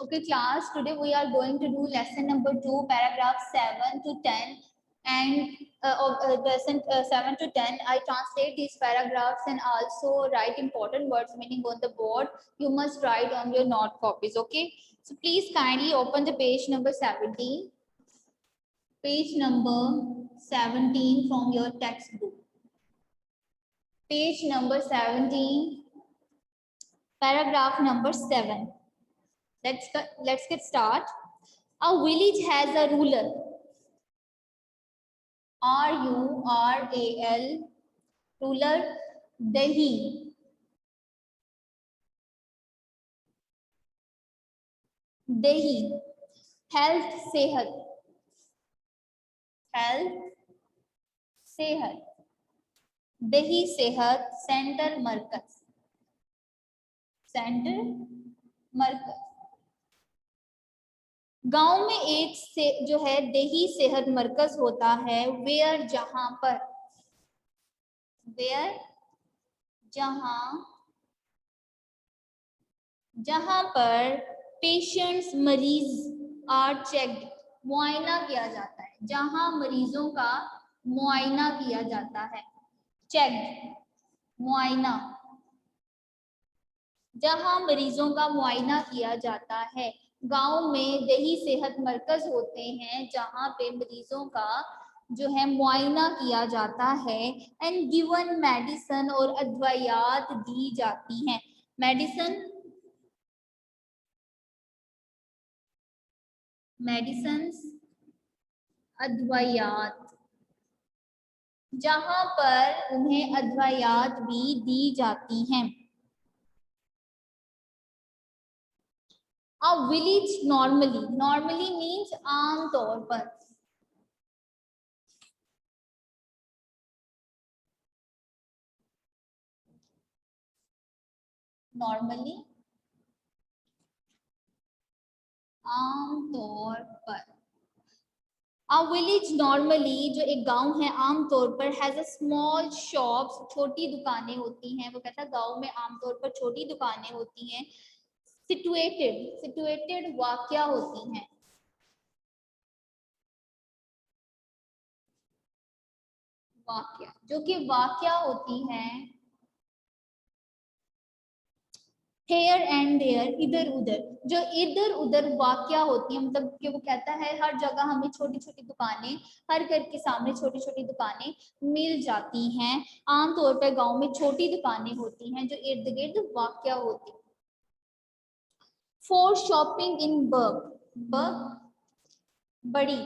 Okay, class, today we are going to do lesson number 2, paragraph 7 to 10. And lesson 7 to 10, I translate these paragraphs and also write important words meaning on the board. You must write on your note copies, okay? So please kindly open the page number 17. Page number 17 from your textbook. Page number 17, paragraph number 7. Let's get start. A village has a ruler. RURAL, ruler. Delhi. Delhi. Health, सेहत. Health, सेहत. Delhi सेहत centre मरकज. Centre मरकज. गांव में एक से जो है देही सेहत मरकज होता है. वेयर, जहां पर. वेयर, जहां पर पेशेंट्स, मरीज आर चेक्ड, मुआयना किया जाता है. जहां मरीजों का मुआयना किया जाता है. चेक्ड, मुआयना. जहां मरीजों का मुआयना किया जाता है. गांव में देही सेहत मरकज होते हैं जहां पे मरीजों का जो है मुआयना किया जाता है. एंड गिवन मेडिसिन, और अदवायात दी जाती हैं. मेडिसिन, मेडिसिन्स, अदवायात. जहां पर उन्हें अदवायात भी दी जाती हैं. A village normally, normally means आम तौर पर. Normally, आम तौर पर. A village normally, जो एक गांव है आम तौर पर, has a small shops, छोटी दुकानें होती हैं. वो कहता है गांव में आमतौर पर छोटी दुकानें होती हैं. Situated, situated वाक्या होती हैं. वाक्या, जो कि वाक्या होती हैं हेयर एंड देयर, इधर उधर. जो इधर उधर वाक्या होती है, मतलब कि वो कहता है हर जगह हमें छोटी छोटी दुकानें, हर घर के सामने छोटी छोटी दुकानें मिल जाती हैं. आमतौर पर गांव में छोटी दुकानें होती हैं जो इर्द गिर्द वाक्या होती. फॉर शॉपिंग इन बर्ग, बर्ग बड़ी,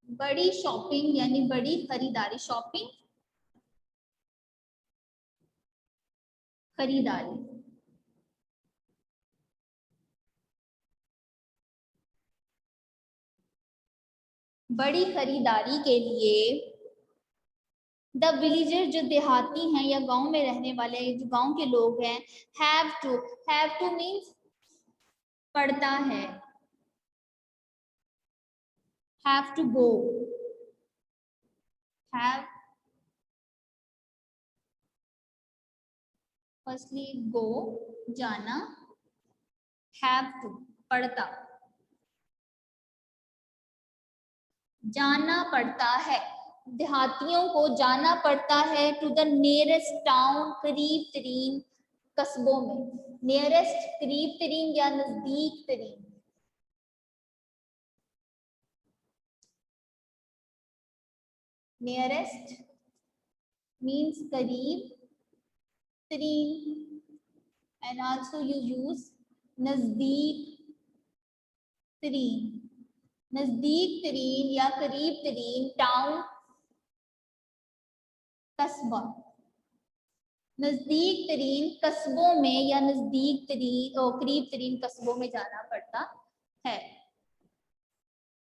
बड़ी शॉपिंग यानी बड़ी खरीदारी. शॉपिंग, खरीदारी. बड़ी खरीदारी के लिए द विलेजर, जो देहाती हैं या गांव में रहने वाले जो गांव के लोग हैं, हैव टू मीन्स पड़ता है. Have to go, have firstly go, जाना. हैव टू, पड़ता, जाना पड़ता है. देहातियों को जाना पड़ता है टू द नियरेस्ट टाउन, करीब तरीन कस्बों में. नियरेस्ट करीब तरीन या नजदीक तरीन. नियरेस्ट मीन्स करीब तरीन, and also you use नजदीक तरीन. नजदीक तरीन या करीब तरीन टाउन, कस्बा. नजदीक तरीन कस्बों में या नजदीक तरीन और करीब तरीन कस्बों में जाना पड़ता है.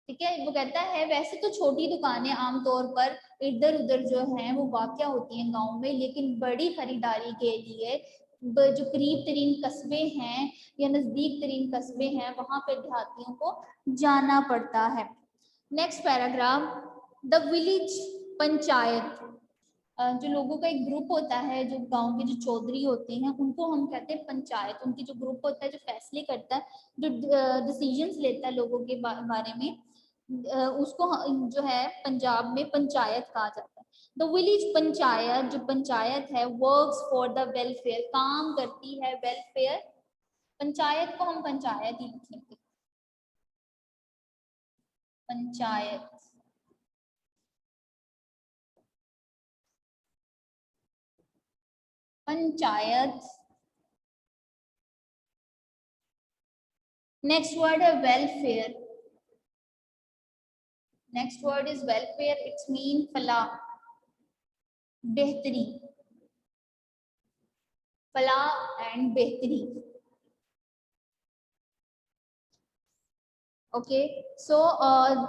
ठीक है. वो कहता है वैसे तो छोटी दुकानें आमतौर पर इधर उधर जो हैं वो वाक़या होती हैं गांव में, लेकिन बड़ी खरीदारी के लिए जो करीब तरीन कस्बे हैं या नजदीक तरीन कस्बे हैं वहां पर देहातियों को जाना पड़ता है. Next paragraph. The village panchayat, जो लोगों का एक ग्रुप होता है, जो गांव के जो चौधरी होते हैं, उनको हम कहते हैं पंचायत। उनकी जो ग्रुप होता है, जो फैसले करता है, जो डिसीजंस लेता है लोगों के बारे में, उसको जो है पंजाब में पंचायत कहा जाता है। द विलेज पंचायत, जो पंचायत है, वर्क्स फॉर द वेलफेयर, काम करती है वेलफेयर। पंचायत को हम पंचायत ही लिखेंगे, पंचायत। पंचायत। नेक्स्ट वर्ड है welfare. Next word is welfare, it's mean फलाह, बेहतरी, फलाह एंड बेहतरी। Okay, so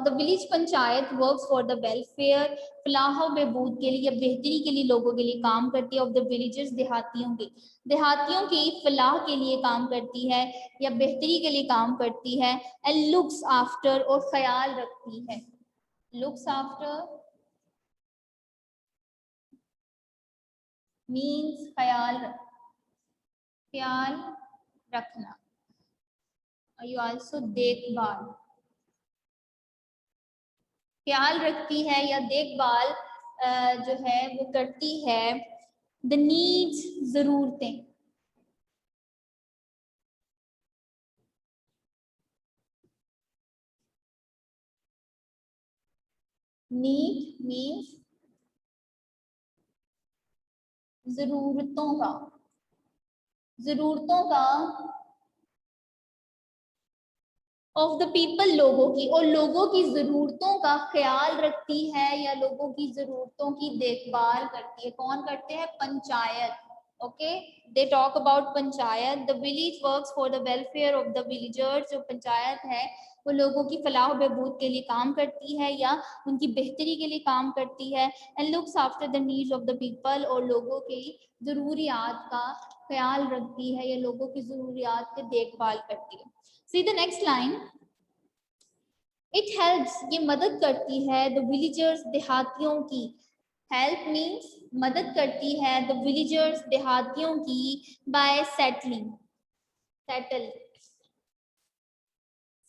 the village panchayat works for the welfare, फलाह बहबूद के लिए या बेहतरी के लिए लोगों के लिए काम करती है। ऑफ द विलेजर्स, देहातियों की, देहातियों की फलाह के लिए काम करती है या बेहतरी के लिए काम करती है। एंड लुक्स आफ्टर, और ख्याल रखती है। लुक्स आफ्टर मीन्स ख्याल, ख्याल रखना। यू आल्सो देखभाल, ख्याल रखती है या देखभाल जो है वो करती है। द नीड्स, जरूरतें। नीड मीन्स जरूरतों का, जरूरतों का। ऑफ द पीपल, लोगों की, और लोगों की जरूरतों का ख्याल रखती है या लोगों की जरूरतों की देखभाल करती है। कौन करते हैं? Panchayat. Okay, they talk about panchayat. The village works for the welfare of the villagers, जो पंचायत है वो लोगों की फलाह बहबूद के लिए काम करती है या उनकी बेहतरी के लिए काम करती है। And looks after the needs of the people, और लोगों की जरूरियात का ख्याल रखती है या लोगों की जरूरियात की देखभाल करती है। See the next line, it helps, ये मदद करती है। द विलेजर्स, देहातियों की। हेल्प मीन्स मदद करती है। द विलेजर्स, देहातियों की। बाय सेटलिंग, सेटल,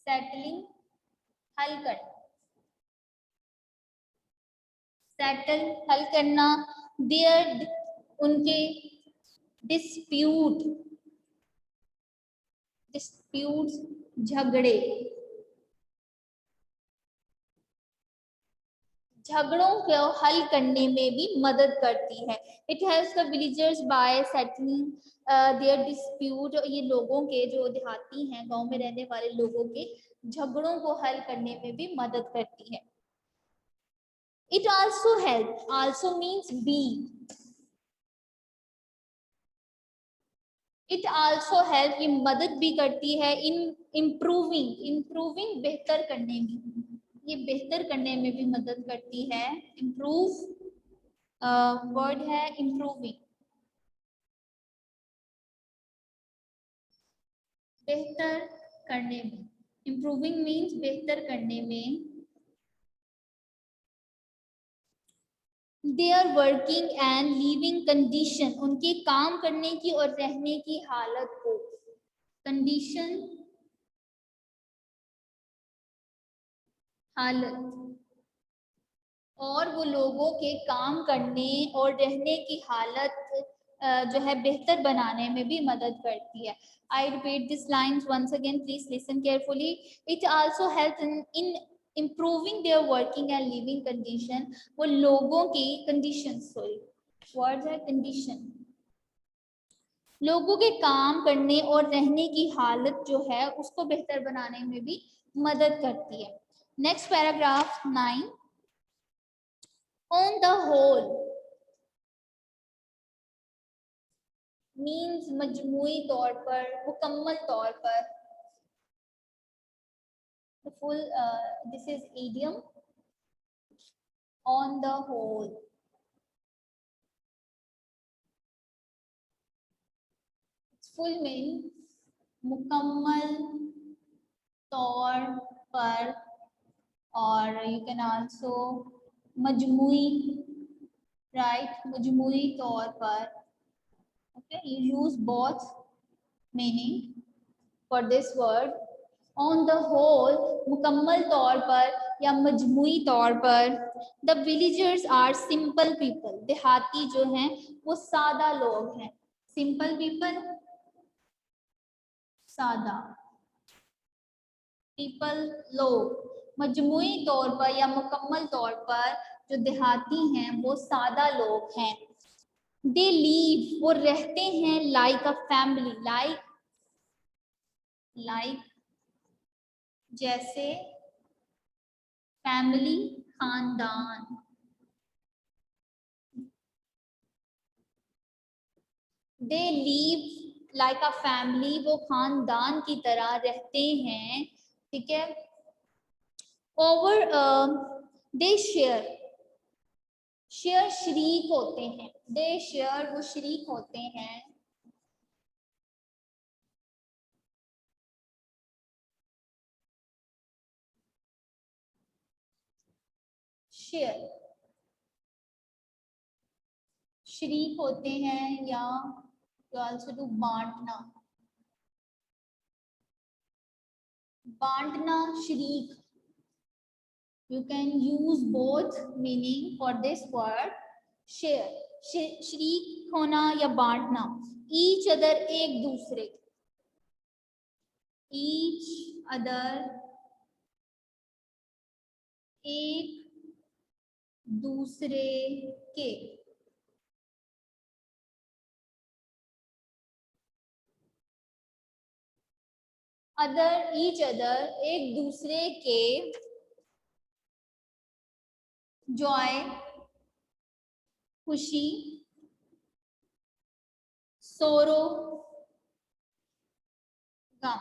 सेटलिंग, हल कर, सेटल हल करना। देयर, उनके। डिस्प्यूट, डिस्प्यूट्स, झगड़े, झगड़ों को हल करने में भी मदद करती है। It helps the villagers by settling their dispute, ये लोगों के, जो देहाती हैं, गांव में रहने वाले लोगों के झगड़ों को हल करने में भी मदद करती है। It also help, also means B. It also help, ये मदद भी करती है। इन इम्प्रूविंग, इम्प्रूविंग बेहतर करने में, ये बेहतर करने में भी मदद करती है। इम्प्रूव वर्ड है इम्प्रूविंग, बेहतर करने में। इम्प्रूविंग मीन्स बेहतर करने में। Their working and living condition, उनके काम करने की और रहने की हालत को। कंडीशन, हालत, और वो लोगों के काम करने और रहने की हालत जो है बेहतर बनाने में भी मदद करती है। I repeat this lines once again, please listen carefully. It also helps in improving their working and living condition. वो लोगों की condition, sorry, word है condition, लोगों के काम करने और रहने की हालत जो है उसको बेहतर बनाने में भी मदद करती है। Next paragraph 9, on the whole means मजमूई तौर पर, मुकम्मल तौर पर। the full this is idiom, on the whole, its full meaning मुकम्मल तौर पर, और you can also मजमूई, राइट मजमूई तौर पर, okay you use both meaning for this word. On the whole मुकम्मल तौर पर या मजमूई तौर पर। The villagers are simple people, देहाती जो हैं वो सादा लोग हैं। सिंपल पीपल सादा, पीपल लोग। मजमूई तौर पर या मुकम्मल तौर पर जो देहाती हैं वो सादा लोग हैं। दे लीव वो रहते हैं लाइक अ फैमिली, लाइक जैसे, फैमिली खानदान। दे लीव लाइक अ फैमिली वो खानदान की तरह रहते हैं, ठीक है। ओवर दे शेयर, शेयर शरीक होते हैं, दे शेयर वो शरीक होते हैं। शेयर शरीक होते हैं, या आल्सो टू बांटना, बांटना शरीक। You can use both meaning for this word. Share शरीक होना या बांटना। Each other एक दूसरे, each other एक दूसरे के। अदर ईच अदर एक दूसरे के। जॉय खुशी, सोरो गम।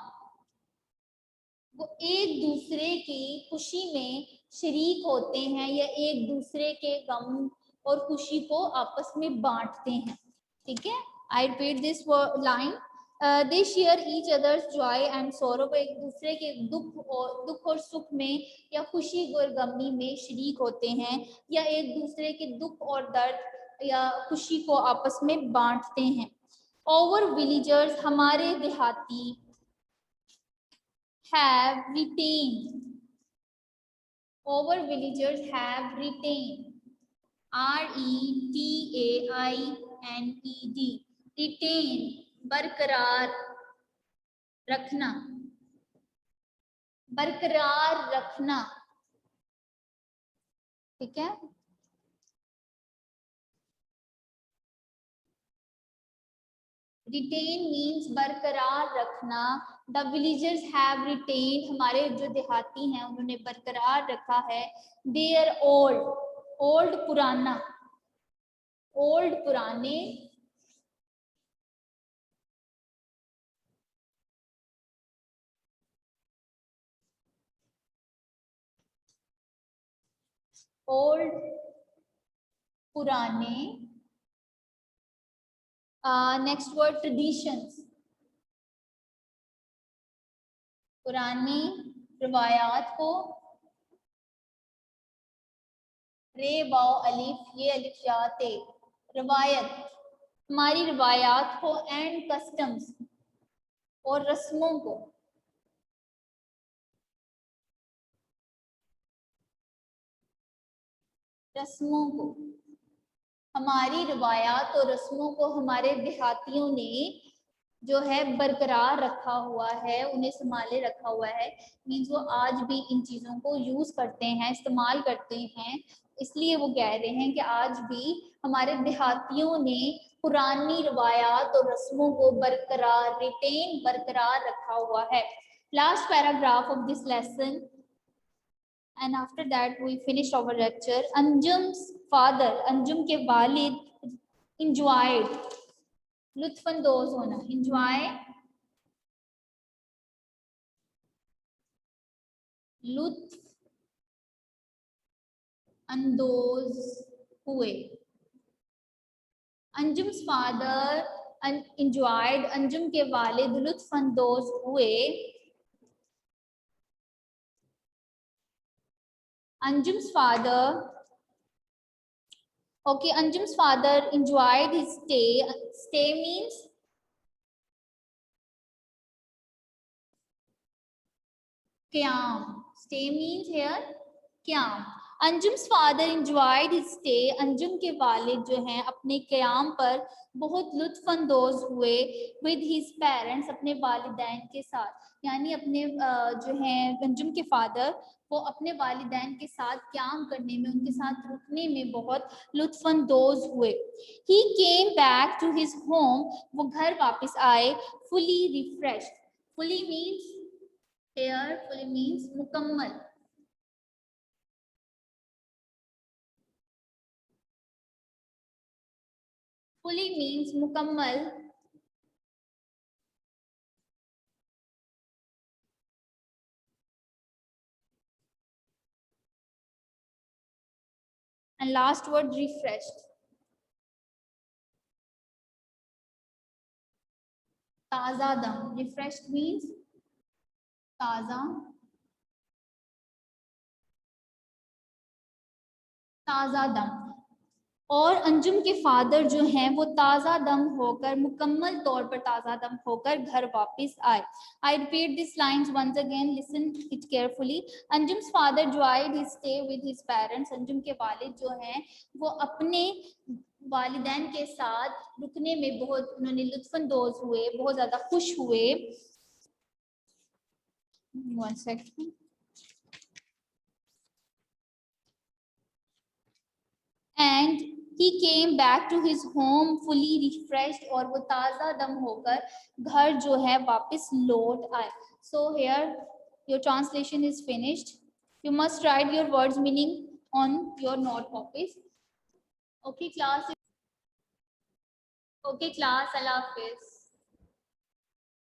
वो एक दूसरे की खुशी में शरीक होते हैं या एक दूसरे के गम और खुशी को आपस में बांटते हैं, ठीक है। I repeat this line. They share each others Joy and सोरो, वो एक दूसरे के दुख और सुख में या खुशी और गमी में शरीक होते हैं या एक दूसरे के दुख और दर्द या खुशी को आपस में बांटते हैं। ओवर विलेजर्स हमारे देहाती, have retained, our villagers have retained, RETAINED, retain बरकरार रखना, बरकरार रखना, ठीक है। रिटेन मीन्स बरकरार रखना। द विलेजर्स हैव रिटेन हमारे जो देहाती हैं उन्होंने बरकरार रखा है। देयर ओल्ड, ओल्ड पुराना, ओल्ड पुराने, ओल्ड पुराने। नेक्स्ट वर्ड ट्रेडिशंस, पुरानी रवायात को। रे वाओ अलिफ, ये अलिफ या ते, रवायत हमारी रवायात को। एंड कस्टम्स और रस्मों को, रस्मों को। हमारी रवायात और रस्मों को हमारे देहातियों ने जो है बरकरार रखा हुआ है, उन्हें संभाले रखा हुआ है। मीन्स वो आज भी इन चीज़ों को यूज़ करते हैं, इस्तेमाल करते हैं। इसलिए वो कह रहे हैं कि आज भी हमारे देहातियों ने पुरानी रवायात और रस्मों को बरकरार, रिटेन बरकरार रखा हुआ है। Last paragraph of this lesson and after that we finished our lecture. Anjum's father, Anjum के वालिद, enjoyed लुत्फानंदोज होना, enjoy लुत्फ अंदोज हुए। अंजुम्स फादर enjoyed, अंजुम के वालिद लुत्फ अंदोज हुए। अंजुम्स father Okay, Anjum's father enjoyed his stay. Stay means qiyam. Stay means here qiyam. Anjum's father enjoyed his stay. Anjum के वालिद जो हैं अपने क़याम पर बहुत लुत्फ अंदोज हुए with his parents, अपने वालिदैन के साथ. यानी अपने जो हैं अंजुम के फादर वो अपने वालिदैन के साथ क़याम करने में, उनके साथ रुकने में बहुत लुत्फ अंदोज हुए. He came back to his home. वो घर वापस आए fully refreshed. Fully means here, fully means मुकम्मल. Fully means मुकम्मल. And last word refreshed. ताज़ा दम. Refreshed means ताज़ा. ताज़ा दम. और अंजुम के फादर जो हैं वो ताज़ा दम होकर, मुकम्मल तौर पर ताज़ा दम होकर घर वापस आए. I repeat these lines once again. Listen it carefully. Anjum's father enjoyed his stay with his parents. Anjum के वालिद जो हैं वो अपने वालिदैन के साथ रुकने में बहुत उन्होंने लुत्फानंदोज हुए, बहुत ज़्यादा खुश हुए. One second. And he came back to his home fully refreshed. और वो ताज़ा दम होकर घर जो है वापस लौट आए. So here your translation is finished. You must write your words meaning on your note copies. Okay class. Okay class. Allah Hafiz.